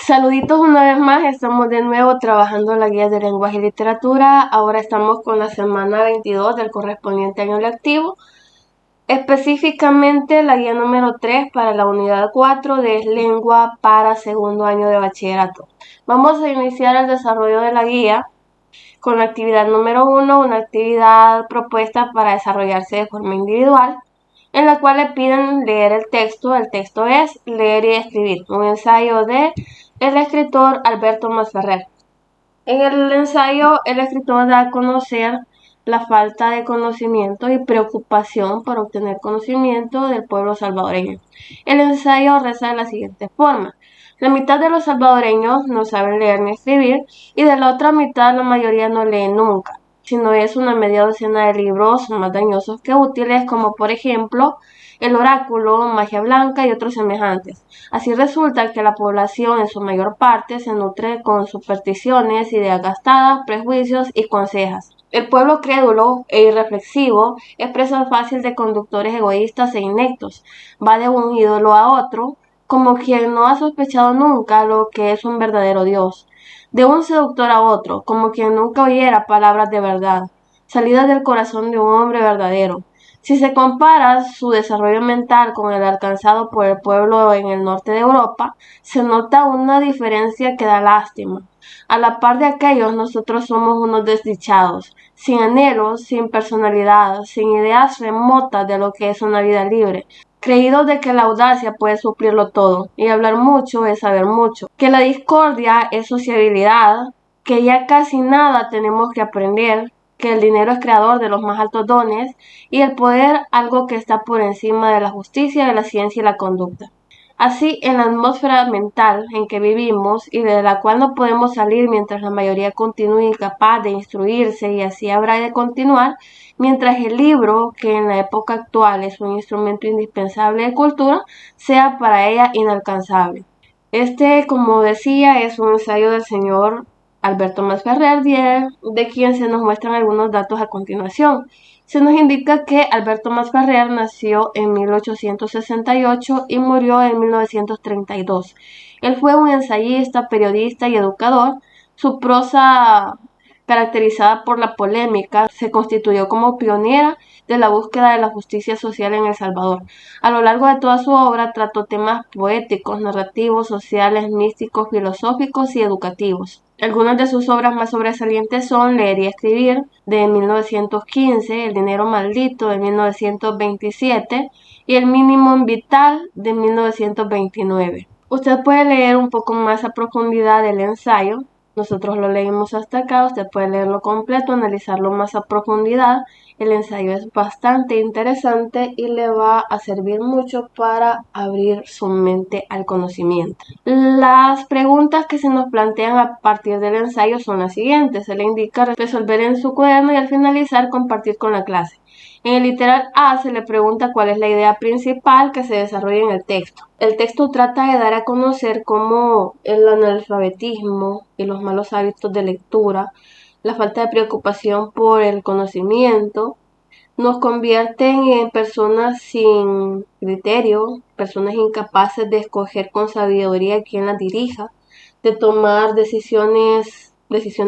Saluditos una vez más, estamos de nuevo trabajando la guía de lenguaje y literatura. Ahora estamos con la semana 22 del correspondiente año lectivo, específicamente la guía número 3 para la unidad 4 de lengua para segundo año de bachillerato. Vamos a iniciar el desarrollo de la guía con la actividad número 1, una actividad propuesta para desarrollarse de forma individual, en la cual le piden leer el texto. El texto es Leer y escribir, un ensayo de el escritor Alberto Masferrer. En el ensayo, el escritor da a conocer la falta de conocimiento y preocupación por obtener conocimiento del pueblo salvadoreño. El ensayo reza de la siguiente forma: la mitad de los salvadoreños no saben leer ni escribir, y de la otra mitad la mayoría no lee nunca, sino es una media docena de libros más dañosos que útiles, como por ejemplo El Oráculo, Magia Blanca y otros semejantes. Así resulta que la población en su mayor parte se nutre con supersticiones, ideas gastadas, prejuicios y consejas. El pueblo crédulo e irreflexivo es presa fácil de conductores egoístas e ineptos. Va de un ídolo a otro, como quien no ha sospechado nunca lo que es un verdadero Dios. De un seductor a otro, como quien nunca oyera palabras de verdad, salidas del corazón de un hombre verdadero. Si se compara su desarrollo mental con el alcanzado por el pueblo en el norte de Europa, se nota una diferencia que da lástima. A la par de aquellos, nosotros somos unos desdichados, sin anhelos, sin personalidad, sin ideas remotas de lo que es una vida libre, creídos de que la audacia puede suplirlo todo, y hablar mucho es saber mucho, que la discordia es sociabilidad, que ya casi nada tenemos que aprender, que el dinero es creador de los más altos dones, y el poder algo que está por encima de la justicia, de la ciencia y la conducta. Así, en la atmósfera mental en que vivimos y de la cual no podemos salir mientras la mayoría continúe incapaz de instruirse, y así habrá de continuar, mientras el libro, que en la época actual es un instrumento indispensable de cultura, sea para ella inalcanzable. Este, como decía, es un ensayo del señor Alberto Masferrer, de quien se nos muestran algunos datos a continuación. Se nos indica que Alberto Masferrer nació en 1868 y murió en 1932. Él fue un ensayista, periodista y educador. Su prosa, caracterizada por la polémica, se constituyó como pionera de la búsqueda de la justicia social en El Salvador. A lo largo de toda su obra trató temas poéticos, narrativos, sociales, místicos, filosóficos y educativos. Algunas de sus obras más sobresalientes son Leer y escribir, de 1915, El dinero maldito, de 1927, y El mínimo vital, de 1929. Usted puede leer un poco más a profundidad el ensayo. Nosotros lo leímos hasta acá, usted puede leerlo completo, analizarlo más a profundidad. El ensayo es bastante interesante y le va a servir mucho para abrir su mente al conocimiento. Las preguntas que se nos plantean a partir del ensayo son las siguientes. Se le indica resolver en su cuaderno y al finalizar compartir con la clase. En el literal A se le pregunta cuál es la idea principal que se desarrolla en el texto. El texto trata de dar a conocer cómo el analfabetismo y los malos hábitos de lectura, la falta de preocupación por el conocimiento, nos convierten en personas sin criterio, personas incapaces de escoger con sabiduría quién las dirija, de tomar decisiones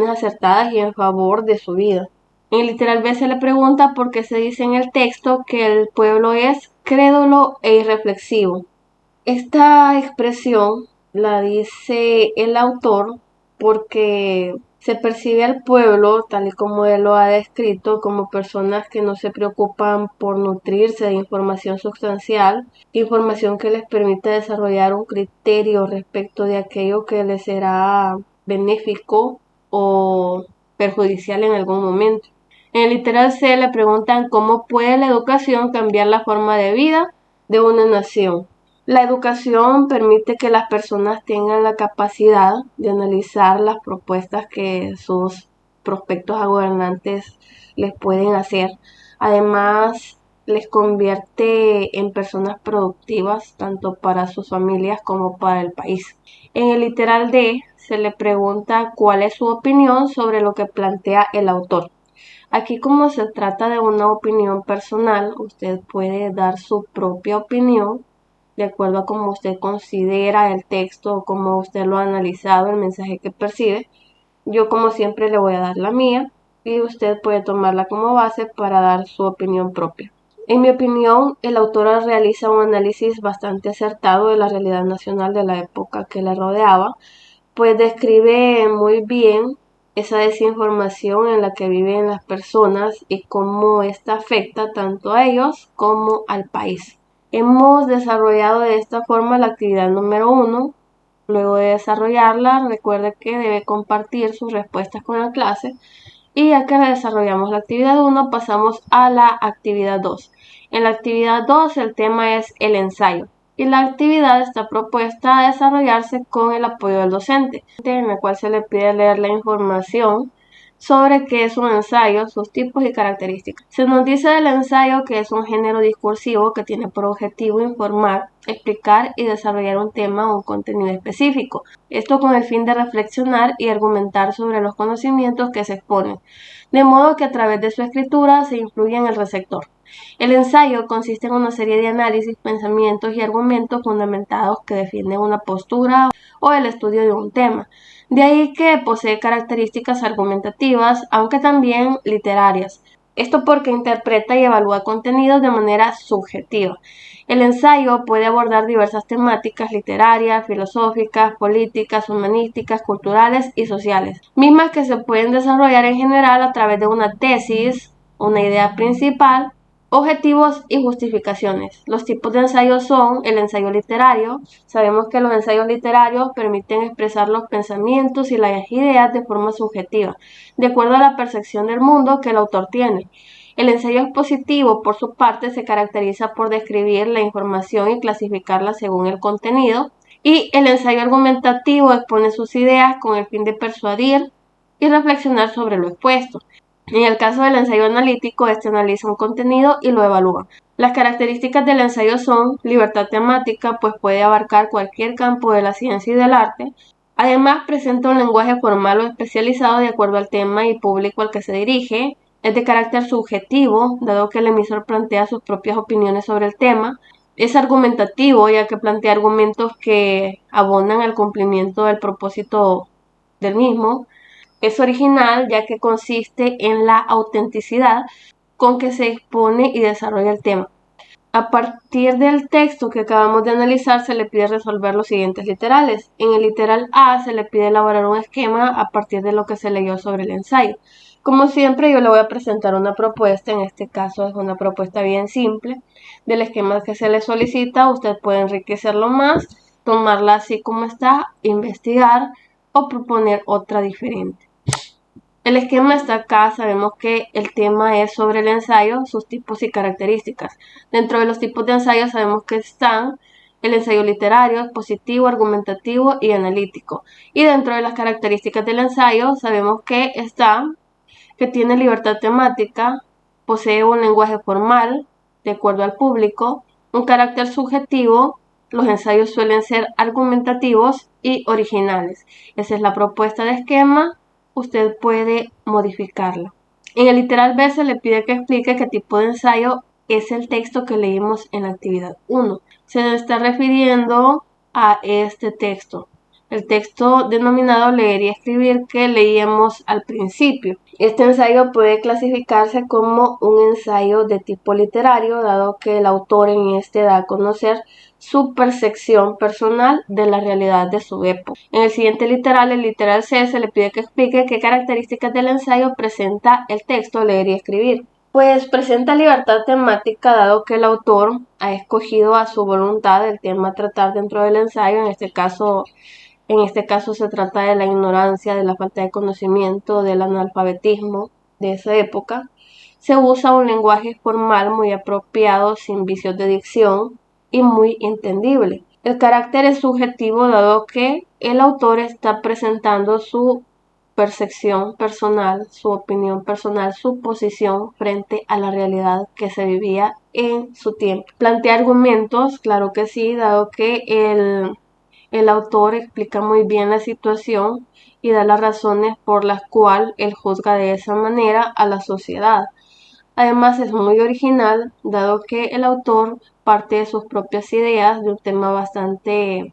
acertadas y en favor de su vida. En el literal B se le pregunta por qué se dice en el texto que el pueblo es crédulo e irreflexivo. Esta expresión la dice el autor porque se percibe al pueblo, tal y como él lo ha descrito, como personas que no se preocupan por nutrirse de información sustancial, información que les permite desarrollar un criterio respecto de aquello que les será benéfico o perjudicial en algún momento. En el literal C le preguntan cómo puede la educación cambiar la forma de vida de una nación. La educación permite que las personas tengan la capacidad de analizar las propuestas que sus prospectos a gobernantes les pueden hacer. Además, les convierte en personas productivas tanto para sus familias como para el país. En el literal D se le pregunta cuál es su opinión sobre lo que plantea el autor. Aquí, como se trata de una opinión personal, usted puede dar su propia opinión de acuerdo a cómo usted considera el texto o cómo usted lo ha analizado, el mensaje que percibe. Yo, como siempre, le voy a dar la mía y usted puede tomarla como base para dar su opinión propia. En mi opinión, el autor realiza un análisis bastante acertado de la realidad nacional de la época que le rodeaba, pues describe muy bien esa desinformación en la que viven las personas y cómo esta afecta tanto a ellos como al país. Hemos desarrollado de esta forma la actividad número 1. Luego de desarrollarla, recuerde que debe compartir sus respuestas con la clase. Y ya que desarrollamos la actividad 1, pasamos a la actividad 2. En la actividad 2 el tema es el ensayo y la actividad está propuesta a desarrollarse con el apoyo del docente, en la cual se le pide leer la información sobre qué es un ensayo, sus tipos y características. Se nos dice del ensayo que es un género discursivo que tiene por objetivo informar, explicar y desarrollar un tema o un contenido específico. Esto con el fin de reflexionar y argumentar sobre los conocimientos que se exponen, de modo que a través de su escritura se influye en el receptor. El ensayo consiste en una serie de análisis, pensamientos y argumentos fundamentados que defienden una postura o el estudio de un tema. De ahí que posee características argumentativas, aunque también literarias. Esto porque interpreta y evalúa contenidos de manera subjetiva. El ensayo puede abordar diversas temáticas literarias, filosóficas, políticas, humanísticas, culturales y sociales, mismas que se pueden desarrollar en general a través de una tesis, una idea principal, objetivos y justificaciones. Los tipos de ensayos son el ensayo literario. Sabemos que los ensayos literarios permiten expresar los pensamientos y las ideas de forma subjetiva, de acuerdo a la percepción del mundo que el autor tiene. El ensayo expositivo, por su parte, se caracteriza por describir la información y clasificarla según el contenido. Y el ensayo argumentativo expone sus ideas con el fin de persuadir y reflexionar sobre lo expuesto. En el caso del ensayo analítico, este analiza un contenido y lo evalúa. Las características del ensayo son libertad temática, pues puede abarcar cualquier campo de la ciencia y del arte. Además, presenta un lenguaje formal o especializado de acuerdo al tema y público al que se dirige. Es de carácter subjetivo, dado que el emisor plantea sus propias opiniones sobre el tema. Es argumentativo, ya que plantea argumentos que abonan al cumplimiento del propósito del mismo. Es original, ya que consiste en la autenticidad con que se expone y desarrolla el tema. A partir del texto que acabamos de analizar, se le pide resolver los siguientes literales. En el literal A se le pide elaborar un esquema a partir de lo que se leyó sobre el ensayo. Como siempre, yo le voy a presentar una propuesta, en este caso es una propuesta bien simple, del esquema que se le solicita. Usted puede enriquecerlo más, tomarla así como está, investigar o proponer otra diferente. El esquema está acá, sabemos que el tema es sobre el ensayo, sus tipos y características. Dentro de los tipos de ensayo sabemos que están el ensayo literario, expositivo, argumentativo y analítico. Y dentro de las características del ensayo sabemos que está que tiene libertad temática, posee un lenguaje formal, de acuerdo al público, un carácter subjetivo. Los ensayos suelen ser argumentativos y originales. Esa es la propuesta de esquema. Usted puede modificarla. En el literal B se le pide que explique qué tipo de ensayo es el texto que leímos en la actividad 1. Se está refiriendo a este texto, el texto denominado leer y escribir que leíamos al principio. Este ensayo puede clasificarse como un ensayo de tipo literario, dado que el autor en este da a conocer su percepción personal de la realidad de su época. En el siguiente literal, el literal C, se le pide que explique qué características del ensayo presenta el texto leer y escribir. Pues presenta libertad temática, dado que el autor ha escogido a su voluntad el tema a tratar dentro del ensayo. En este caso se trata de la ignorancia, de la falta de conocimiento, del analfabetismo de esa época. Se usa un lenguaje formal muy apropiado, sin vicios de dicción y muy entendible. El carácter es subjetivo, dado que el autor está presentando su percepción personal, su opinión personal, su posición frente a la realidad que se vivía en su tiempo. Plantea argumentos, claro que sí, dado que el autor explica muy bien la situación y da las razones por las cuales él juzga de esa manera a la sociedad. Además es muy original, dado que el autor parte de sus propias ideas de un tema bastante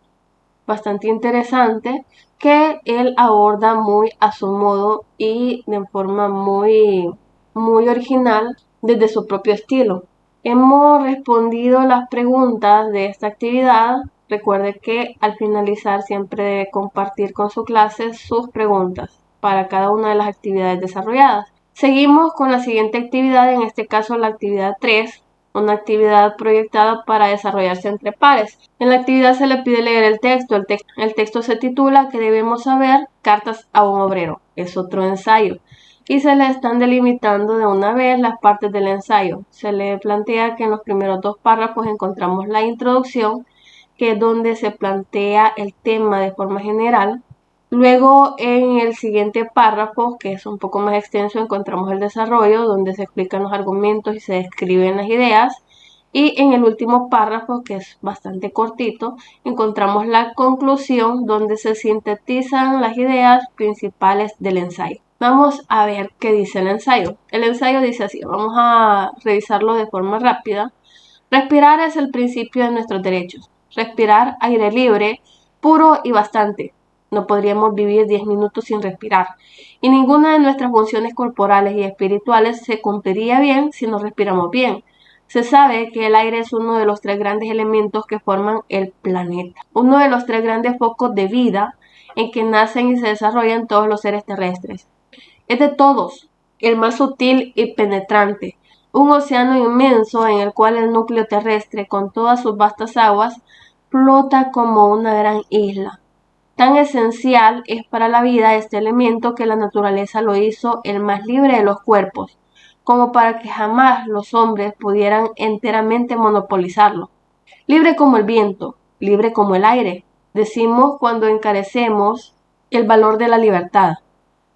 interesante que él aborda muy a su modo y de forma muy original desde su propio estilo. Hemos respondido las preguntas de esta actividad. Recuerde que al finalizar siempre debe compartir con su clase sus preguntas para cada una de las actividades desarrolladas. Seguimos con la siguiente actividad, en este caso la actividad 3, una actividad proyectada para desarrollarse entre pares. En la actividad se le pide leer el texto. El texto se titula ¿Qué debemos saber? Cartas a un obrero. Es otro ensayo. Y se le están delimitando de una vez las partes del ensayo. Se le plantea que en los primeros 2 párrafos encontramos la introducción, que es donde se plantea el tema de forma general. Luego en el siguiente párrafo, que es un poco más extenso, encontramos el desarrollo, donde se explican los argumentos y se describen las ideas. Y en el último párrafo, que es bastante cortito, encontramos la conclusión, donde se sintetizan las ideas principales del ensayo. Vamos a ver qué dice el ensayo. El ensayo dice así, vamos a revisarlo de forma rápida. Respirar es el principio de nuestros derechos. Respirar aire libre, puro y bastante. No podríamos vivir 10 minutos sin respirar. Y ninguna de nuestras funciones corporales y espirituales se cumpliría bien si no respiramos bien. Se sabe que el aire es uno de los 3 grandes elementos que forman el planeta. Uno de los 3 grandes focos de vida en que nacen y se desarrollan todos los seres terrestres. Es de todos, el más sutil y penetrante. Un océano inmenso en el cual el núcleo terrestre, con todas sus vastas aguas, flota como una gran isla. Tan esencial es para la vida este elemento que la naturaleza lo hizo el más libre de los cuerpos, como para que jamás los hombres pudieran enteramente monopolizarlo. Libre como el viento, libre como el aire, decimos cuando encarecemos el valor de la libertad.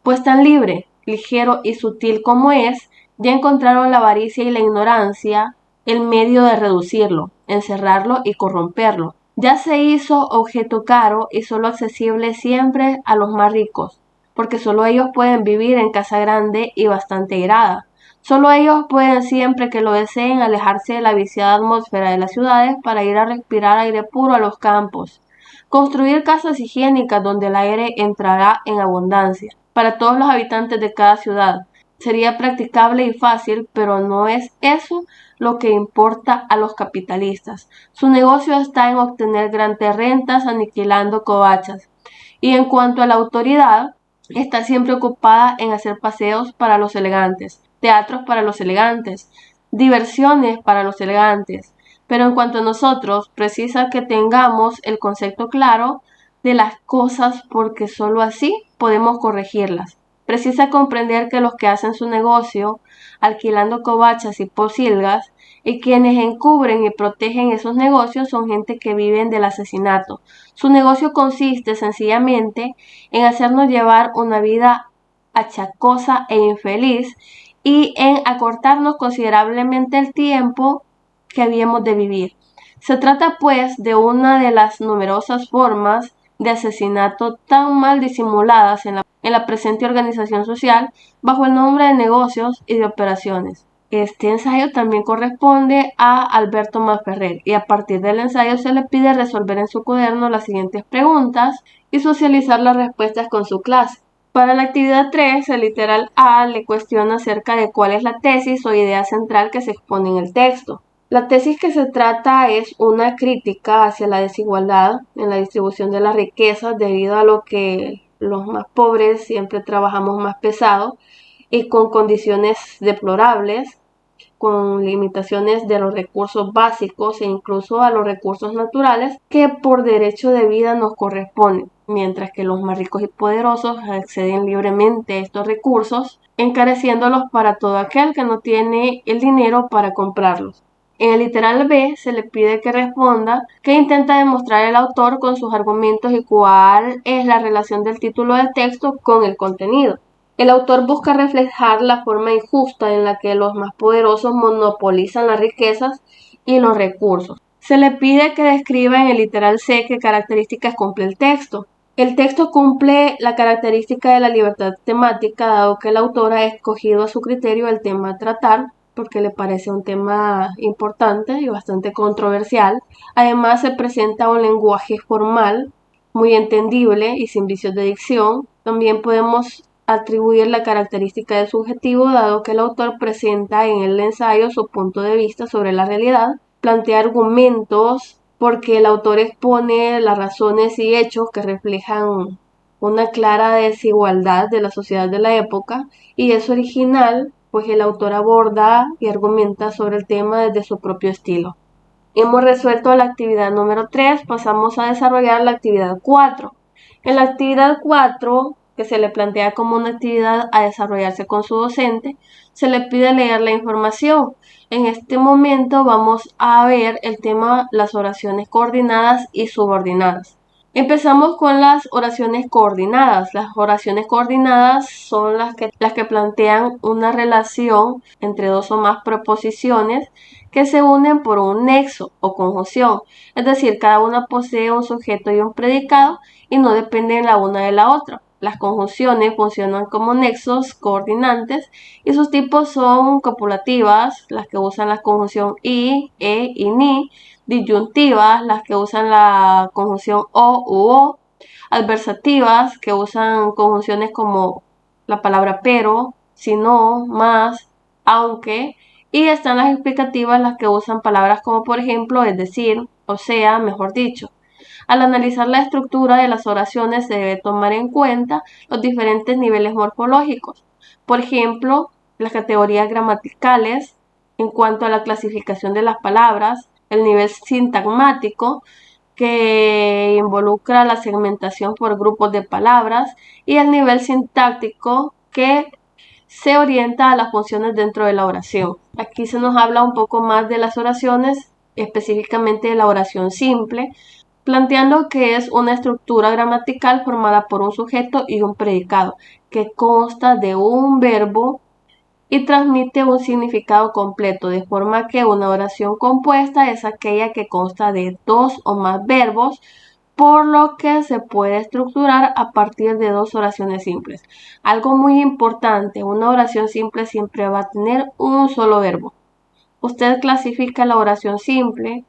Pues tan libre, ligero y sutil como es, ya encontraron la avaricia y la ignorancia el medio de reducirlo, encerrarlo y corromperlo. Ya se hizo objeto caro y solo accesible siempre a los más ricos, porque solo ellos pueden vivir en casa grande y bastante airada. Solo ellos pueden, siempre que lo deseen, alejarse de la viciada atmósfera de las ciudades para ir a respirar aire puro a los campos. Construir casas higiénicas donde el aire entrará en abundancia para todos los habitantes de cada ciudad. Sería practicable y fácil, pero no es eso lo que importa a los capitalistas. Su negocio está en obtener grandes rentas aniquilando covachas. Y en cuanto a la autoridad, está siempre ocupada en hacer paseos para los elegantes, teatros para los elegantes, diversiones para los elegantes. Pero en cuanto a nosotros, precisa que tengamos el concepto claro de las cosas, porque sólo así podemos corregirlas. Precisa comprender que los que hacen su negocio alquilando covachas y pocilgas y quienes encubren y protegen esos negocios son gente que viven del asesinato. Su negocio consiste sencillamente en hacernos llevar una vida achacosa e infeliz y en acortarnos considerablemente el tiempo que habíamos de vivir. Se trata pues de una de las numerosas formas de asesinato tan mal disimuladas en la presente organización social bajo el nombre de negocios y de operaciones. Este ensayo también corresponde a Alberto Masferrer y a partir del ensayo se le pide resolver en su cuaderno las siguientes preguntas y socializar las respuestas con su clase. Para la actividad 3, el literal A le cuestiona acerca de cuál es la tesis o idea central que se expone en el texto. La tesis que se trata es una crítica hacia la desigualdad en la distribución de las riquezas debido a lo que los más pobres siempre trabajamos más pesado y con condiciones deplorables, con limitaciones de los recursos básicos e incluso a los recursos naturales que por derecho de vida nos corresponden, mientras que los más ricos y poderosos acceden libremente a estos recursos, encareciéndolos para todo aquel que no tiene el dinero para comprarlos. En el literal B se le pide que responda qué intenta demostrar el autor con sus argumentos y cuál es la relación del título del texto con el contenido. El autor busca reflejar la forma injusta en la que los más poderosos monopolizan las riquezas y los recursos. Se le pide que describa en el literal C qué características cumple el texto. El texto cumple la característica de la libertad temática, dado que el autor ha escogido a su criterio el tema a tratar porque le parece un tema importante y bastante controversial. Además, se presenta un lenguaje formal, muy entendible y sin vicios de dicción. También podemos atribuir la característica de subjetivo, dado que el autor presenta en el ensayo su punto de vista sobre la realidad, plantea argumentos porque el autor expone las razones y hechos que reflejan una clara desigualdad de la sociedad de la época, y es original, pues el autor aborda y argumenta sobre el tema desde su propio estilo. Hemos resuelto la actividad número 3, pasamos a desarrollar la actividad 4. En la actividad 4, que se le plantea como una actividad a desarrollarse con su docente, se le pide leer la información. En este momento vamos a ver el tema las oraciones coordinadas y subordinadas. Empezamos con las oraciones coordinadas. Las oraciones coordinadas son las que plantean una relación entre dos o más preposiciones que se unen por un nexo o conjunción. Es decir, cada una posee un sujeto y un predicado y no dependen la una de la otra. Las conjunciones funcionan como nexos coordinantes y sus tipos son copulativas, las que usan la conjunción y, e y ni; disyuntivas, las que usan la conjunción o u o; adversativas, que usan conjunciones como la palabra pero, si no, más, aunque; y están las explicativas, las que usan palabras como por ejemplo, es decir, o sea, mejor dicho. Al analizar la estructura de las oraciones se debe tomar en cuenta los diferentes niveles morfológicos. Por ejemplo, las categorías gramaticales en cuanto a la clasificación de las palabras, el nivel sintagmático, que involucra la segmentación por grupos de palabras, y el nivel sintáctico, que se orienta a las funciones dentro de la oración. Aquí se nos habla un poco más de las oraciones, específicamente de la oración simple, planteando que es una estructura gramatical formada por un sujeto y un predicado, que consta de un verbo y transmite un significado completo, de forma que una oración compuesta es aquella que consta de dos o más verbos, por lo que se puede estructurar a partir de dos oraciones simples. Algo muy importante, una oración simple siempre va a tener un solo verbo. Usted clasifica la oración simple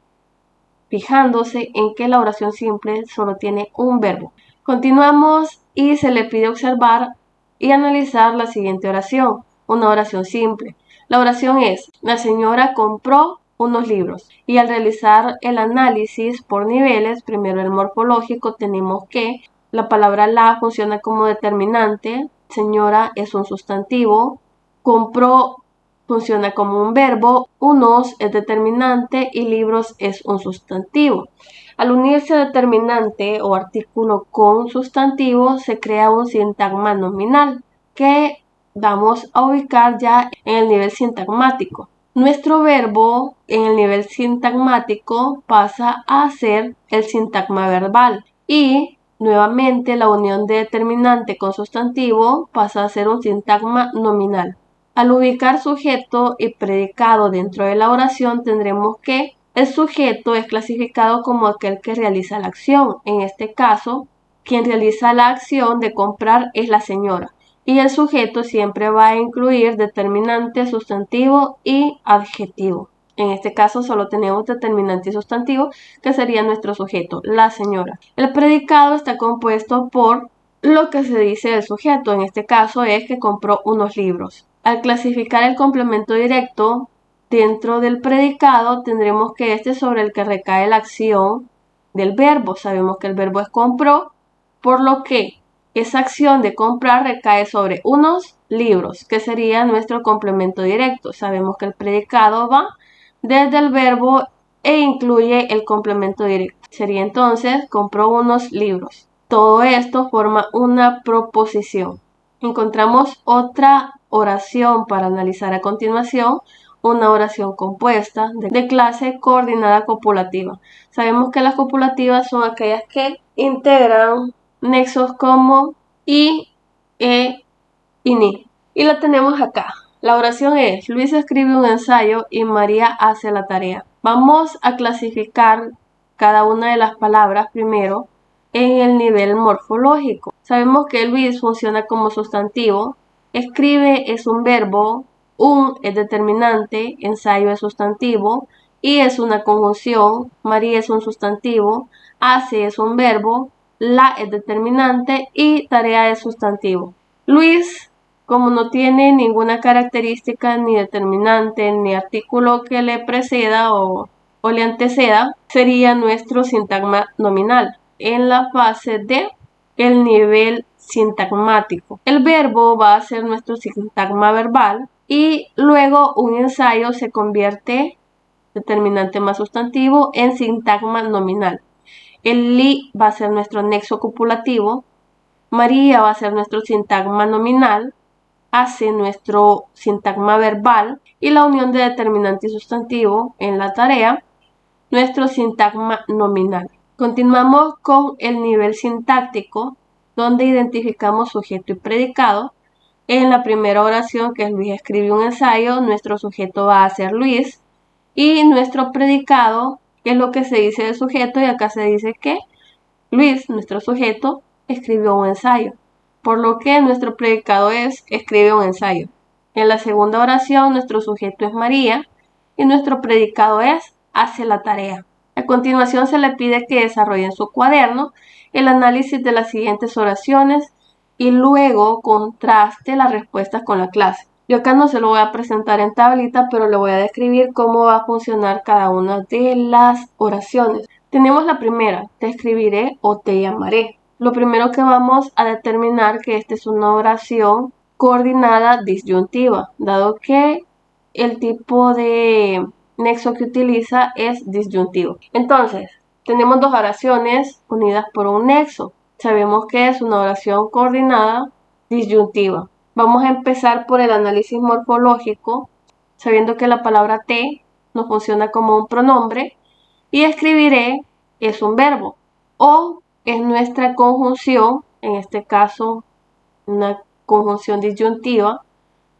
fijándose en que la oración simple solo tiene un verbo. Continuamos y se le pide observar y analizar la siguiente oración, una oración simple. La oración es: la señora compró unos libros. Y al realizar el análisis por niveles, primero el morfológico, tenemos que la palabra la funciona como determinante, señora es un sustantivo, compró funciona como un verbo, unos es determinante y libros es un sustantivo. Al unirse determinante o artículo con sustantivo, se crea un sintagma nominal que vamos a ubicar ya en el nivel sintagmático. Nuestro verbo en el nivel sintagmático pasa a ser el sintagma verbal y nuevamente la unión de determinante con sustantivo pasa a ser un sintagma nominal. Al ubicar sujeto y predicado dentro de la oración, tendremos que el sujeto es clasificado como aquel que realiza la acción. En este caso, quien realiza la acción de comprar es la señora. Y el sujeto siempre va a incluir determinante, sustantivo y adjetivo. En este caso solo tenemos determinante y sustantivo, que sería nuestro sujeto, la señora. El predicado está compuesto por lo que se dice del sujeto. En este caso es que compró unos libros. Al clasificar el complemento directo dentro del predicado, tendremos que este es sobre el que recae la acción del verbo. Sabemos que el verbo es compró, por lo que esa acción de comprar recae sobre unos libros, que sería nuestro complemento directo. Sabemos que el predicado va desde el verbo e incluye el complemento directo. Sería entonces compró unos libros. Todo esto forma una proposición. Encontramos otra oración para analizar a continuación, una oración compuesta de clase coordinada copulativa. Sabemos que las copulativas son aquellas que integran nexos como y, e y ni. Y la tenemos acá. La oración es: Luis escribe un ensayo y María hace la tarea. Vamos a clasificar cada una de las palabras primero en el nivel morfológico. Sabemos que Luis funciona como sustantivo, escribe es un verbo, Un es determinante, ensayo es sustantivo, y es una conjunción, María es un sustantivo, hace es un verbo, la es determinante y tarea es sustantivo. Luis, como no tiene ninguna característica ni determinante ni artículo que le preceda o le anteceda, sería nuestro sintagma nominal en la fase de el nivel sintagmático. El verbo va a ser nuestro sintagma verbal y luego un ensayo se convierte, determinante más sustantivo, en sintagma nominal. El li va a ser nuestro nexo copulativo, María va a ser nuestro sintagma nominal, hace nuestro sintagma verbal y la unión de determinante y sustantivo en la tarea, nuestro sintagma nominal. Continuamos con el nivel sintáctico, donde identificamos sujeto y predicado. En la primera oración, que es Luis escribe un ensayo, nuestro sujeto va a ser Luis y nuestro predicado, que es lo que se dice del sujeto, y acá se dice que Luis, nuestro sujeto, escribió un ensayo, por lo que nuestro predicado es escribe un ensayo. En la segunda oración, nuestro sujeto es María y nuestro predicado es hace la tarea. A continuación se le pide que desarrolle en su cuaderno el análisis de las siguientes oraciones y luego contraste las respuestas con la clase. Yo acá no se lo voy a presentar en tablita, pero le voy a describir cómo va a funcionar cada una de las oraciones. Tenemos la primera, te escribiré o te llamaré. Lo primero que vamos a determinar que esta es una oración coordinada disyuntiva, dado que el tipo de nexo que utiliza es disyuntivo. Entonces, tenemos dos oraciones unidas por un nexo. Sabemos que es una oración coordinada disyuntiva. Vamos a empezar por el análisis morfológico, sabiendo que la palabra te nos funciona como un pronombre y escribiré es un verbo o es nuestra conjunción, en este caso una conjunción disyuntiva.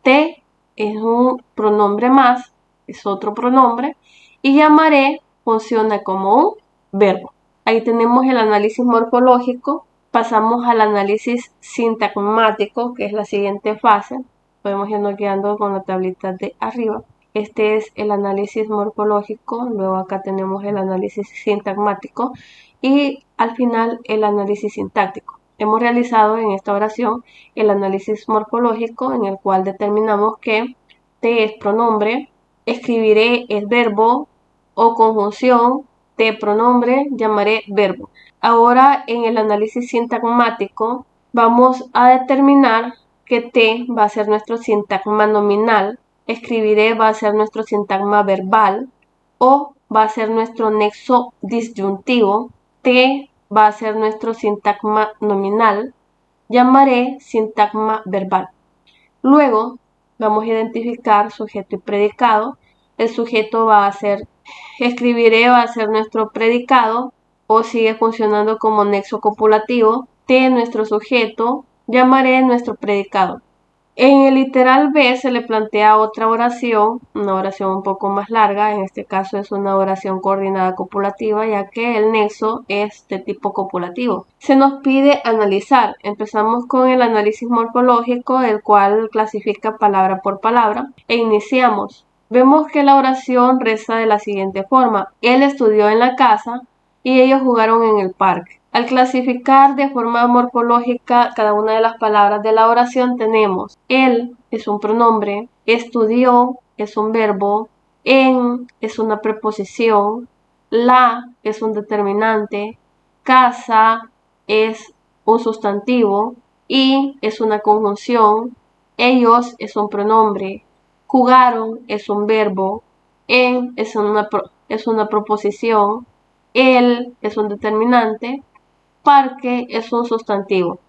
Te es un pronombre más, es otro pronombre, y llamaré funciona como un verbo. Ahí tenemos el análisis morfológico. Pasamos al análisis sintagmático, que es la siguiente fase. Podemos irnos guiando con la tablita de arriba. Este es el análisis morfológico, luego acá tenemos el análisis sintagmático y al final el análisis sintáctico. Hemos realizado en esta oración el análisis morfológico, en el cual determinamos que te es pronombre, escribiré es verbo o conjunción, te pronombre, llamaré verbo. Ahora en el análisis sintagmático vamos a determinar que te va a ser nuestro sintagma nominal, escribiré va a ser nuestro sintagma verbal o va a ser nuestro nexo disyuntivo, te va a ser nuestro sintagma nominal, llamaré sintagma verbal. Luego vamos a identificar sujeto y predicado. El sujeto va a ser, escribiré va a ser nuestro predicado o sigue funcionando como nexo copulativo. Te nuestro sujeto, llamaré nuestro predicado. En el literal B se le plantea otra oración, una oración un poco más larga, en este caso es una oración coordinada copulativa, ya que el nexo es de tipo copulativo. Se nos pide analizar. Empezamos con el análisis morfológico, el cual clasifica palabra por palabra, e iniciamos. Vemos que la oración reza de la siguiente forma: él estudió en la casa y ellos jugaron en el parque. Al clasificar de forma morfológica cada una de las palabras de la oración tenemos él es un pronombre, estudió es un verbo, en es una preposición, la es un determinante, casa es un sustantivo y es una conjunción, ellos es un pronombre, jugaron es un verbo, en es una proposición, él es un determinante, parque es un sustantivo.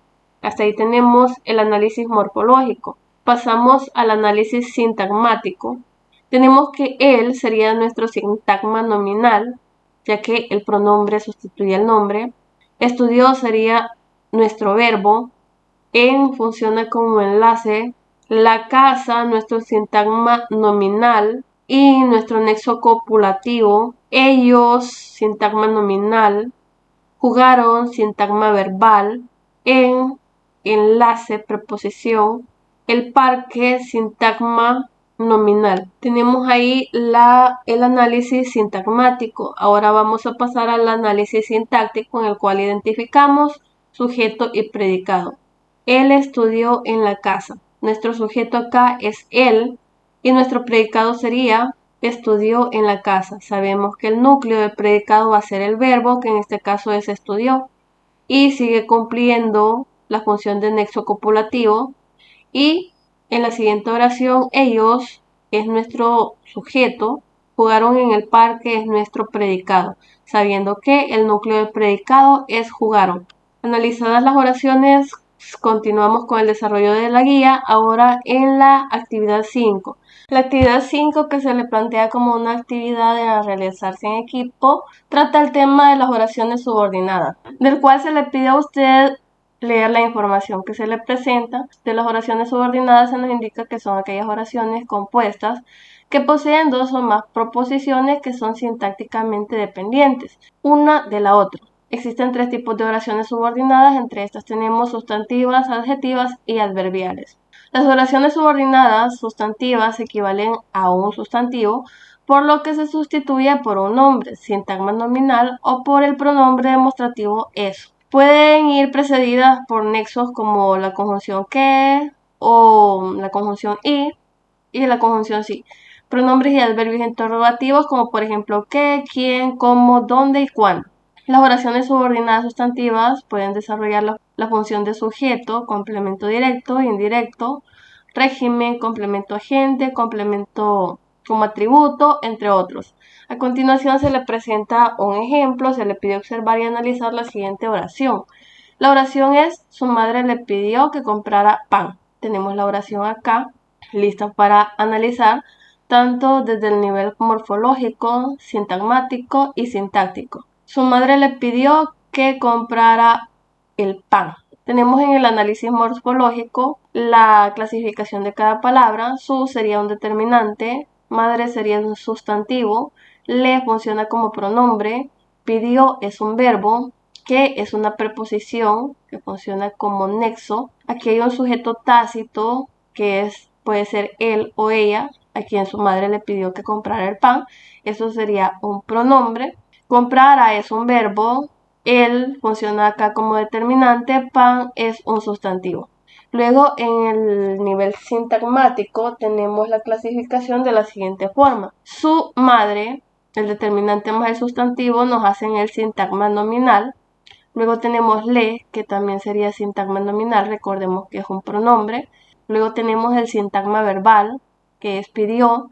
Hasta ahí tenemos el análisis morfológico. Pasamos al análisis sintagmático. Tenemos que él sería nuestro sintagma nominal, ya que el pronombre sustituye al nombre. Estudió sería nuestro verbo. En funciona como enlace. La casa, nuestro sintagma nominal. Y nuestro nexo copulativo. Ellos, sintagma nominal. Jugaron, sintagma verbal. En, enlace, preposición. El parque, sintagma nominal. Tenemos ahí el análisis sintagmático. Ahora vamos a pasar al análisis sintáctico, en el cual identificamos sujeto y predicado. Él estudió en la casa. Nuestro sujeto acá es él y nuestro predicado sería estudió en la casa. Sabemos que el núcleo del predicado va a ser el verbo, que en este caso es estudió, y sigue cumpliendo la función de nexo copulativo. Y en la siguiente oración, ellos es nuestro sujeto, jugaron en el parque es nuestro predicado, sabiendo que el núcleo del predicado es jugaron. Analizadas las oraciones, continuamos con el desarrollo de la guía, ahora en la actividad 5. La actividad 5, que se le plantea como una actividad a realizarse en equipo, trata el tema de las oraciones subordinadas, del cual se le pide a usted leer la información que se le presenta. De las oraciones subordinadas se nos indica que son aquellas oraciones compuestas que poseen dos o más proposiciones que son sintácticamente dependientes una de la otra. Existen tres tipos de oraciones subordinadas, entre estas tenemos sustantivas, adjetivas y adverbiales. Las oraciones subordinadas sustantivas equivalen a un sustantivo, por lo que se sustituye por un nombre, sintagma nominal, o por el pronombre demostrativo eso. Pueden ir precedidas por nexos como la conjunción que o la conjunción y la conjunción sí. Pronombres y adverbios interrogativos como por ejemplo qué, quién, cómo, dónde y cuándo. Las oraciones subordinadas sustantivas pueden desarrollar la función de sujeto, complemento directo, indirecto, régimen, complemento agente, complemento como atributo, entre otros. A continuación se le presenta un ejemplo, se le pide observar y analizar la siguiente oración. La oración es, su madre le pidió que comprara pan. Tenemos la oración acá, lista para analizar, tanto desde el nivel morfológico, sintagmático y sintáctico. Su madre le pidió que comprara el pan. Tenemos en el análisis morfológico la clasificación de cada palabra. Su sería un determinante, madre sería un sustantivo, le funciona como pronombre, pidió es un verbo, que es una preposición que funciona como nexo. Aquí hay un sujeto tácito que puede ser él o ella, a quien su madre le pidió que comprara el pan. Eso sería un pronombre. Comprara es un verbo, él funciona acá como determinante, pan es un sustantivo. Luego en el nivel sintagmático tenemos la clasificación de la siguiente forma. Su madre, el determinante más el sustantivo, nos hacen el sintagma nominal. Luego tenemos le, que también sería sintagma nominal, recordemos que es un pronombre. Luego tenemos el sintagma verbal, que es pidió.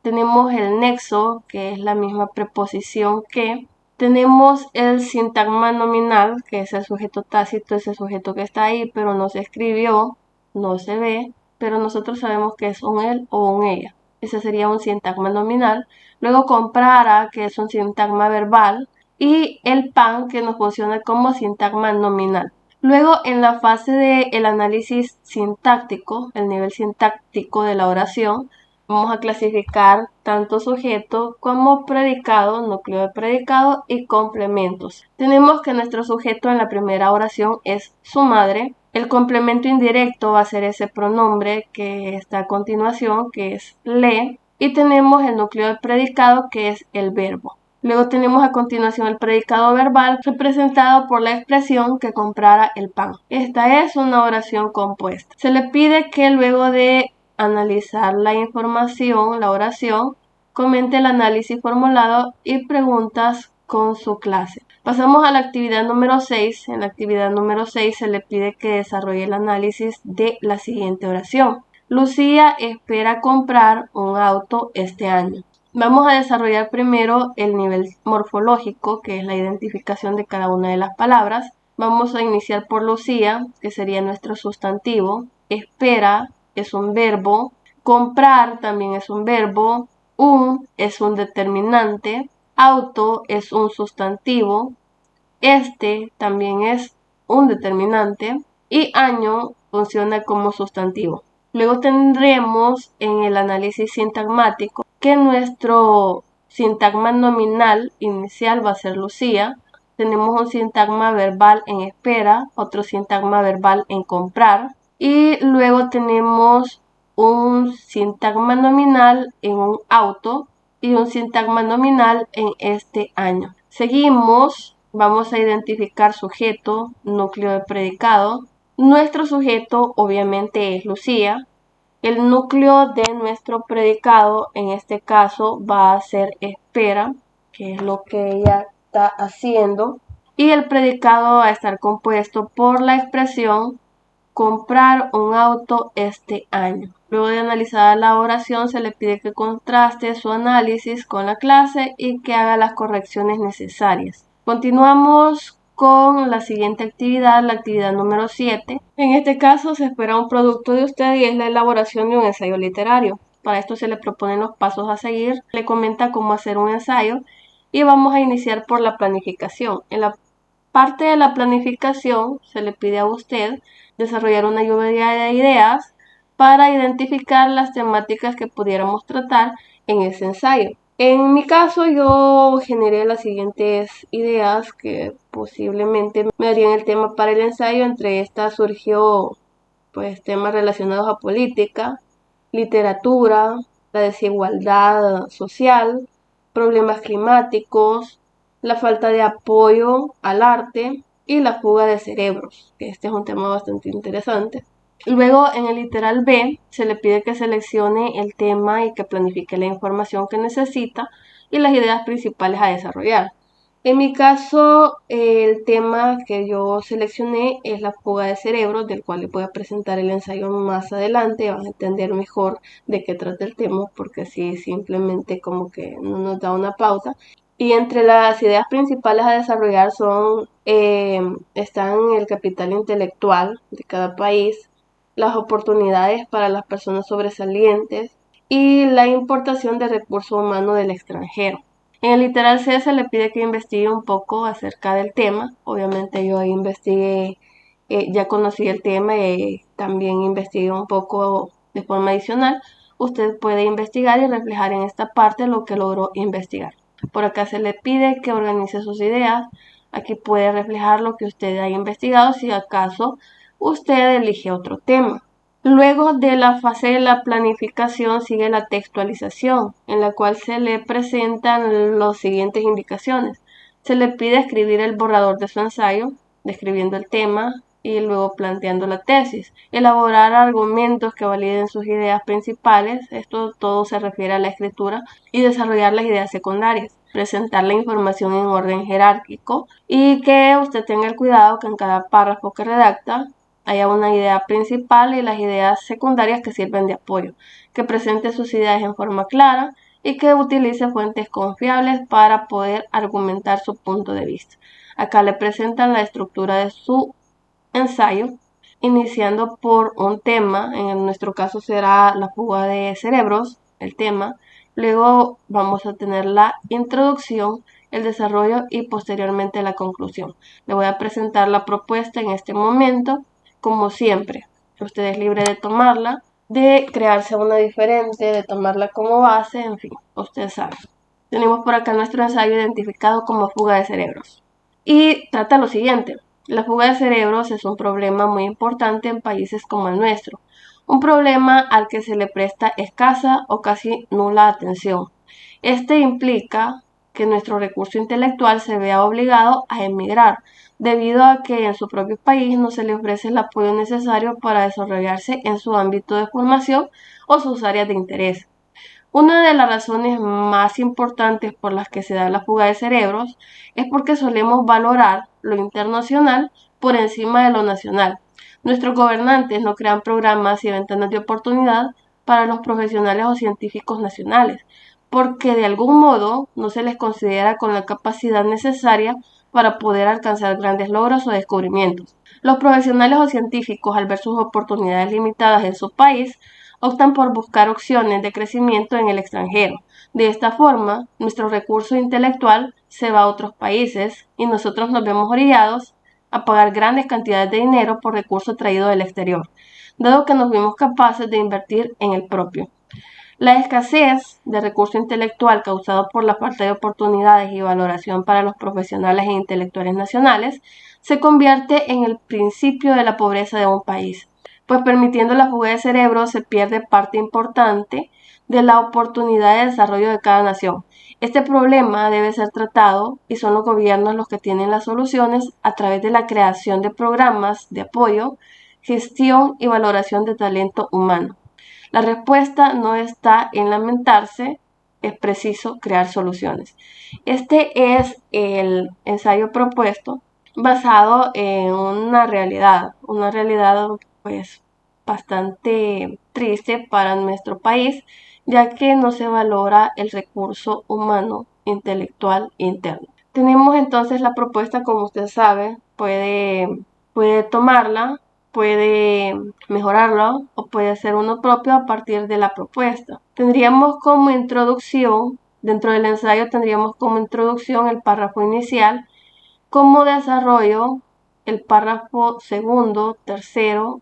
Tenemos el nexo, que es la misma preposición que. Tenemos el sintagma nominal, que es el sujeto tácito, ese sujeto que está ahí, pero no se escribió, no se ve, pero nosotros sabemos que es un él o un ella. Ese sería un sintagma nominal. Luego comprara, que es un sintagma verbal, y el pan, que nos funciona como sintagma nominal. Luego, en la fase del análisis sintáctico, el nivel sintáctico de la oración, vamos a clasificar tanto sujeto como predicado, núcleo de predicado y complementos. Tenemos que nuestro sujeto en la primera oración es su madre. El complemento indirecto va a ser ese pronombre que está a continuación, que es le. Y tenemos el núcleo de predicado, que es el verbo. Luego tenemos a continuación el predicado verbal, representado por la expresión que comprara el pan. Esta es una oración compuesta. Se le pide que luego de analizar la información, la oración, comente el análisis formulado y preguntas con su clase. Pasamos a la actividad número 6. En la actividad número 6 se le pide que desarrolle el análisis de la siguiente oración. Lucía espera comprar un auto este año. Vamos a desarrollar primero el nivel morfológico, que es la identificación de cada una de las palabras. Vamos a iniciar por Lucía, que sería nuestro sustantivo. Espera es un verbo. Comprar también es un verbo. Un es un determinante. Auto es un sustantivo. Este también es un determinante. Y año funciona como sustantivo. Luego tendremos en el análisis sintagmático que nuestro sintagma nominal inicial va a ser Lucía. Tenemos un sintagma verbal en espera, otro sintagma verbal en comprar. Y luego tenemos un sintagma nominal en un auto y un sintagma nominal en este año. Seguimos, vamos a identificar sujeto, núcleo de predicado. Nuestro sujeto obviamente es Lucía. El núcleo de nuestro predicado en este caso va a ser espera, que es lo que ella está haciendo. Y el predicado va a estar compuesto por la expresión comprar un auto este año. Luego de analizar la oración, se le pide que contraste su análisis con la clase y que haga las correcciones necesarias. Continuamos con la siguiente actividad, la actividad número 7. En este caso se espera un producto de usted y es la elaboración de un ensayo literario. Para esto se le proponen los pasos a seguir, le comenta cómo hacer un ensayo y vamos a iniciar por la planificación. En la parte de la planificación se le pide a usted desarrollar una lluvia de ideas para identificar las temáticas que pudiéramos tratar en ese ensayo. En mi caso yo generé las siguientes ideas que posiblemente me darían el tema para el ensayo. Entre estas surgió pues temas relacionados a política, literatura, la desigualdad social, problemas climáticos, la falta de apoyo al arte y la fuga de cerebros, que este es un tema bastante interesante. Luego, en el literal B, se le pide que seleccione el tema y que planifique la información que necesita y las ideas principales a desarrollar. En mi caso, el tema que yo seleccioné es la fuga de cerebros, del cual les voy a presentar el ensayo más adelante. Van a entender mejor de qué trata el tema, porque así simplemente como que no nos da una pauta. Y entre las ideas principales a desarrollar están el capital intelectual de cada país, las oportunidades para las personas sobresalientes y la importación de recursos humanos del extranjero. En el literal C se le pide que investigue un poco acerca del tema. Obviamente yo investigué, ya conocí el tema y también investigué un poco de forma adicional. Usted puede investigar y reflejar en esta parte lo que logró investigar. Por acá se le pide que organice sus ideas. Aquí puede reflejar lo que usted ha investigado si acaso usted elige otro tema. Luego de la fase de la planificación sigue la textualización, en la cual se le presentan las siguientes indicaciones. Se le pide escribir el borrador de su ensayo, describiendo el tema y luego planteando la tesis. Elaborar argumentos que validen sus ideas principales, esto todo se refiere a la escritura, y desarrollar las ideas secundarias. Presentar la información en orden jerárquico y que usted tenga el cuidado que en cada párrafo que redacta haya una idea principal y las ideas secundarias que sirven de apoyo, que presente sus ideas en forma clara y que utilice fuentes confiables para poder argumentar su punto de vista. Acá le presentan la estructura de su ensayo, iniciando por un tema, en nuestro caso será la fuga de cerebros, el tema. Luego vamos a tener la introducción, el desarrollo y posteriormente la conclusión. Le voy a presentar la propuesta en este momento. Como siempre, usted es libre de tomarla, de crearse una diferente, de tomarla como base, en fin, usted sabe. Tenemos por acá nuestro ensayo identificado como fuga de cerebros. Y trata lo siguiente. La fuga de cerebros es un problema muy importante en países como el nuestro. Un problema al que se le presta escasa o casi nula atención. Este implica que nuestro recurso intelectual se vea obligado a emigrar, debido a que en su propio país no se le ofrece el apoyo necesario para desarrollarse en su ámbito de formación o sus áreas de interés. Una de las razones más importantes por las que se da la fuga de cerebros es porque solemos valorar lo internacional por encima de lo nacional. Nuestros gobernantes no crean programas y ventanas de oportunidad para los profesionales o científicos nacionales, porque de algún modo no se les considera con la capacidad necesaria para poder alcanzar grandes logros o descubrimientos. Los profesionales o científicos, al ver sus oportunidades limitadas en su país, optan por buscar opciones de crecimiento en el extranjero. De esta forma, nuestro recurso intelectual se va a otros países y nosotros nos vemos orillados a pagar grandes cantidades de dinero por recursos traídos del exterior, dado que nos vimos capaces de invertir en el propio. La escasez de recurso intelectual causado por la falta de oportunidades y valoración para los profesionales e intelectuales nacionales se convierte en el principio de la pobreza de un país. pues permitiendo la fuga de cerebro se pierde parte importante de la oportunidad de desarrollo de cada nación. Este problema debe ser tratado y son los gobiernos los que tienen las soluciones a través de la creación de programas de apoyo, gestión y valoración de talento humano. La respuesta no está en lamentarse, es preciso crear soluciones. Este es el ensayo propuesto basado en una realidad pues bastante triste para nuestro país, ya que no se valora el recurso humano intelectual interno. Tenemos entonces la propuesta, como usted sabe, puede tomarla, puede mejorarla o puede hacer uno propio a partir de la propuesta. Tendríamos como introducción, dentro del ensayo tendríamos como introducción el párrafo inicial, como desarrollo el párrafo segundo, tercero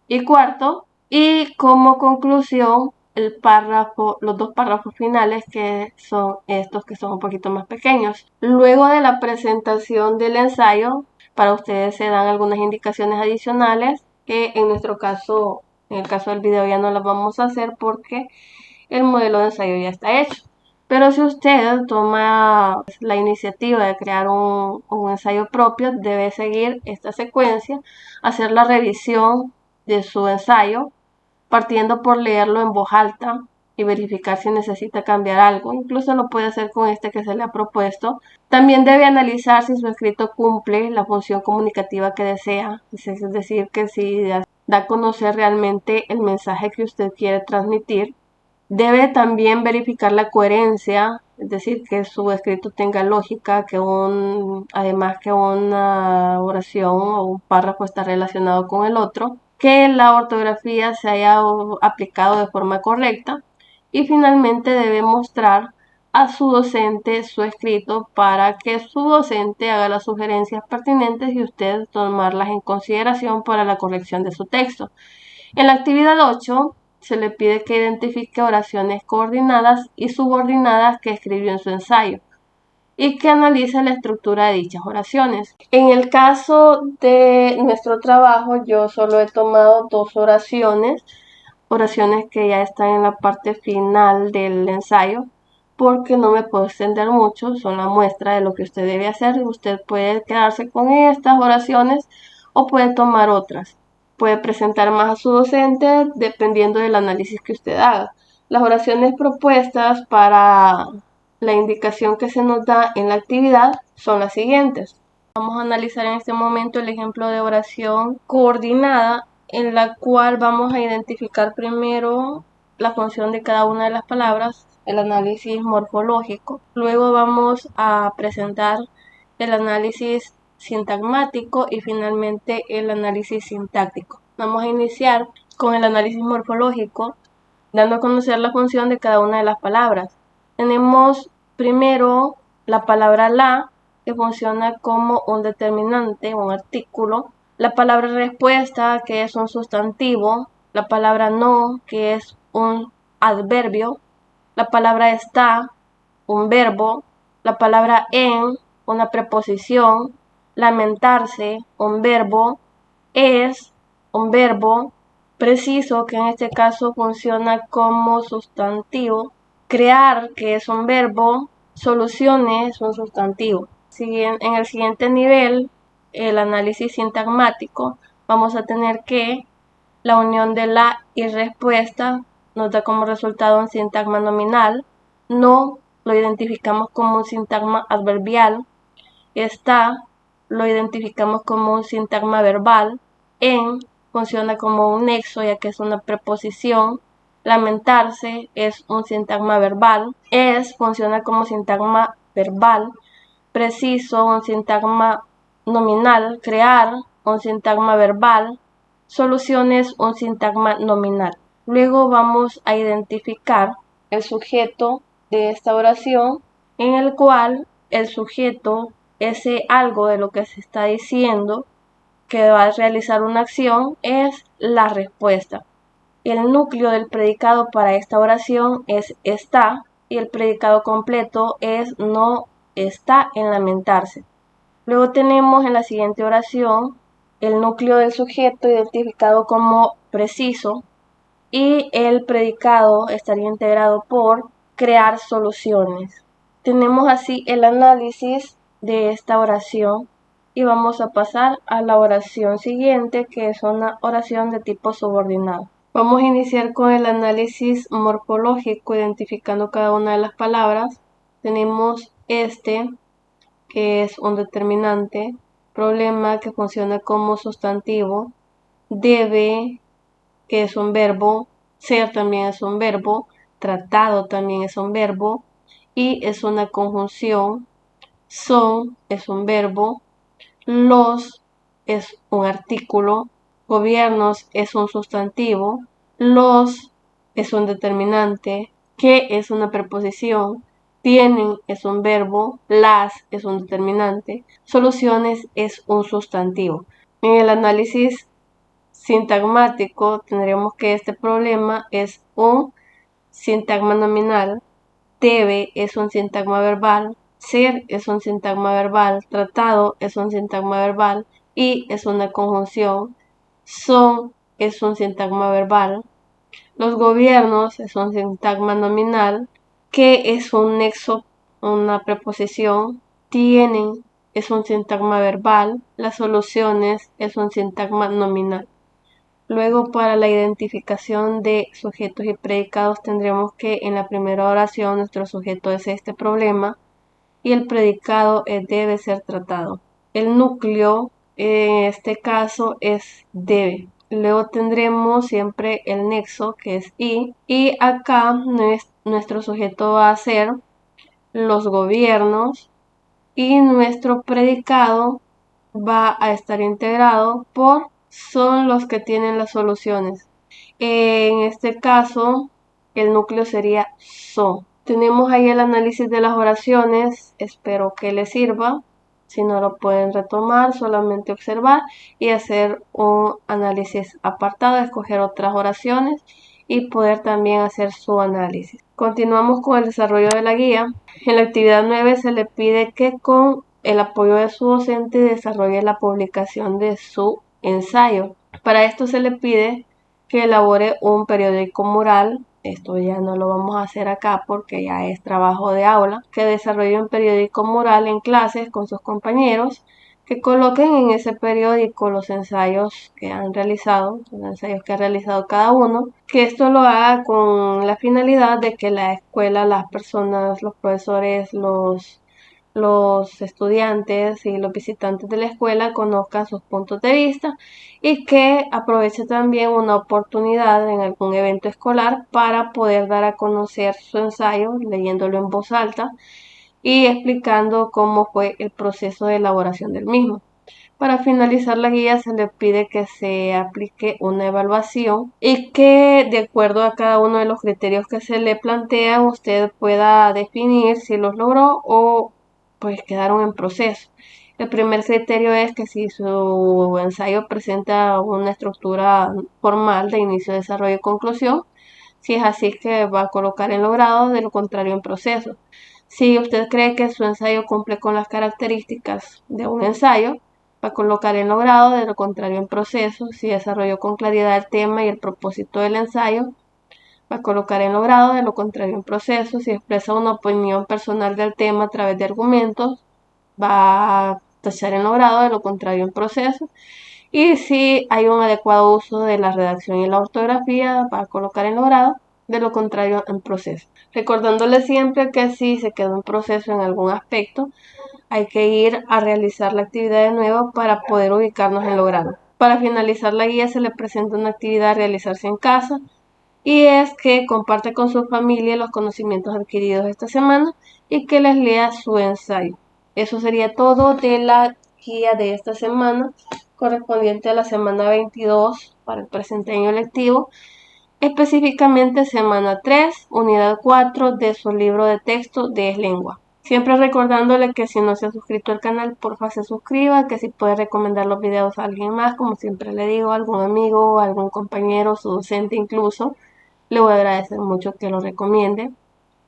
y cuarto, y como conclusión los dos párrafos finales, que son estos que son un poquito más pequeños. Luego de la presentación del ensayo, para ustedes se dan algunas indicaciones adicionales que en nuestro caso, en el caso del video, ya no las vamos a hacer porque el modelo de ensayo ya está hecho. Pero si usted toma la iniciativa de crear un ensayo propio, debe seguir esta secuencia, hacer la revisión de su ensayo, partiendo por leerlo en voz alta y verificar si necesita cambiar algo. Incluso lo puede hacer con este que se le ha propuesto. También debe analizar si su escrito cumple la función comunicativa que desea, es decir, que si da a conocer realmente el mensaje que usted quiere transmitir. Debe también verificar la coherencia, es decir, que su escrito tenga lógica, además que una oración o un párrafo está relacionado con el otro, que la ortografía se haya aplicado de forma correcta, y finalmente debe mostrar a su docente su escrito para que su docente haga las sugerencias pertinentes y usted tomarlas en consideración para la corrección de su texto. En la actividad 8 se le pide que identifique oraciones coordinadas y subordinadas que escribió en su ensayo y que analice la estructura de dichas oraciones. En el caso de nuestro trabajo, yo solo he tomado dos oraciones que ya están en la parte final del ensayo, porque no me puedo extender mucho, son la muestra de lo que usted debe hacer. Usted puede quedarse con estas oraciones o puede tomar otras. Puede presentar más a su docente dependiendo del análisis que usted haga. Las oraciones propuestas para la indicación que se nos da en la actividad son las siguientes. Vamos a analizar en este momento el ejemplo de oración coordinada, en la cual vamos a identificar primero la función de cada una de las palabras, el análisis morfológico. Luego vamos a presentar el análisis sintagmático y finalmente el análisis sintáctico. Vamos a iniciar con el análisis morfológico, dando a conocer la función de cada una de las palabras. Tenemos primero la palabra la, que funciona como un determinante, un artículo. La palabra respuesta, que es un sustantivo. La palabra no, que es un adverbio. La palabra está, un verbo. La palabra en, una preposición. Lamentarse, un verbo. Es, un verbo. Preciso, que en este caso funciona como sustantivo. Crear, que es un verbo. Soluciones, un sustantivo. En el siguiente nivel, el análisis sintagmático, vamos a tener que la unión de la y respuesta nos da como resultado un sintagma nominal. No lo identificamos como un sintagma adverbial. Está lo identificamos como un sintagma verbal. En funciona como un nexo, ya que es una preposición. Lamentarse es un sintagma verbal. Es funciona como sintagma verbal. Preciso, un sintagma nominal. Crear, un sintagma verbal. Soluciones, un sintagma nominal. Luego vamos a identificar el sujeto de esta oración, en el cual el sujeto, ese algo de lo que se está diciendo que va a realizar una acción, es la respuesta. El núcleo del predicado para esta oración es está, y el predicado completo es no está en lamentarse. Luego tenemos en la siguiente oración el núcleo del sujeto identificado como preciso y el predicado estaría integrado por crear soluciones. Tenemos así el análisis de esta oración y vamos a pasar a la oración siguiente, que es una oración de tipo subordinado. Vamos a iniciar con el análisis morfológico, identificando cada una de las palabras. Tenemos este, que es un determinante, problema, que funciona como sustantivo, debe, que es un verbo, ser también es un verbo, tratado también es un verbo y es una conjunción, son es un verbo, los es un artículo, gobiernos es un sustantivo, los es un determinante, que es una preposición, tienen es un verbo, las es un determinante, soluciones es un sustantivo. En el análisis sintagmático tendríamos que este problema es un sintagma nominal, debe es un sintagma verbal, ser es un sintagma verbal, tratado es un sintagma verbal y es una conjunción, son es un sintagma verbal, los gobiernos es un sintagma nominal, que es un nexo, una preposición, tienen es un sintagma verbal, las soluciones es un sintagma nominal. Luego, para la identificación de sujetos y predicados, tendremos que en la primera oración nuestro sujeto es este problema y el predicado debe ser tratado. El núcleo en este caso es debe. Luego tendremos siempre el nexo, que es y acá nuestro sujeto va a ser los gobiernos y nuestro predicado va a estar integrado por son los que tienen las soluciones. En este caso, el núcleo sería son. Tenemos ahí el análisis de las oraciones, espero que les sirva. Si no lo pueden retomar, solamente observar y hacer un análisis apartado, escoger otras oraciones y poder también hacer su análisis. Continuamos con el desarrollo de la guía. En la actividad 9 se le pide que con el apoyo de su docente desarrolle la publicación de su ensayo. Para esto se le pide que elabore un periódico mural. Esto ya no lo vamos a hacer acá porque ya es trabajo de aula. Que desarrolle un periódico mural en clases con sus compañeros, que coloquen en ese periódico los ensayos que han realizado, los ensayos que ha realizado cada uno, que esto lo haga con la finalidad de que la escuela, las personas, los profesores, los estudiantes y los visitantes de la escuela conozcan sus puntos de vista y que aproveche también una oportunidad en algún evento escolar para poder dar a conocer su ensayo leyéndolo en voz alta y explicando cómo fue el proceso de elaboración del mismo. Para finalizar la guía se le pide que se aplique una evaluación y que de acuerdo a cada uno de los criterios que se le plantean usted pueda definir si los logró o pues quedaron en proceso. El primer criterio es que si su ensayo presenta una estructura formal de inicio, desarrollo y conclusión, si es así que va a colocar en logrado, de lo contrario en proceso. Si usted cree que su ensayo cumple con las características de un ensayo, va a colocar en logrado, de lo contrario en proceso. Si desarrolló con claridad el tema y el propósito del ensayo, va a colocar en logrado, de lo contrario en proceso. Si expresa una opinión personal del tema a través de argumentos, va a tachar en logrado, de lo contrario en proceso. Y si hay un adecuado uso de la redacción y la ortografía, va a colocar en logrado, de lo contrario en proceso. Recordándole siempre que si se quedó en proceso en algún aspecto, hay que ir a realizar la actividad de nuevo para poder ubicarnos en logrado. Para finalizar la guía se le presenta una actividad a realizarse en casa y es que comparte con su familia los conocimientos adquiridos esta semana y que les lea su ensayo. Eso sería todo de la guía de esta semana, correspondiente a la semana 22 para el presente año lectivo, específicamente semana 3, unidad 4 de su libro de texto de Es Lengua. Siempre recordándole que si no se ha suscrito al canal, porfa se suscriba, que si puede recomendar los videos a alguien más, como siempre le digo, a algún amigo, a algún compañero, su docente incluso, le voy a agradecer mucho que lo recomiende.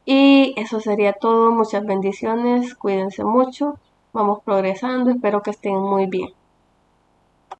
Y eso sería todo, muchas bendiciones, cuídense mucho, vamos progresando, espero que estén muy bien.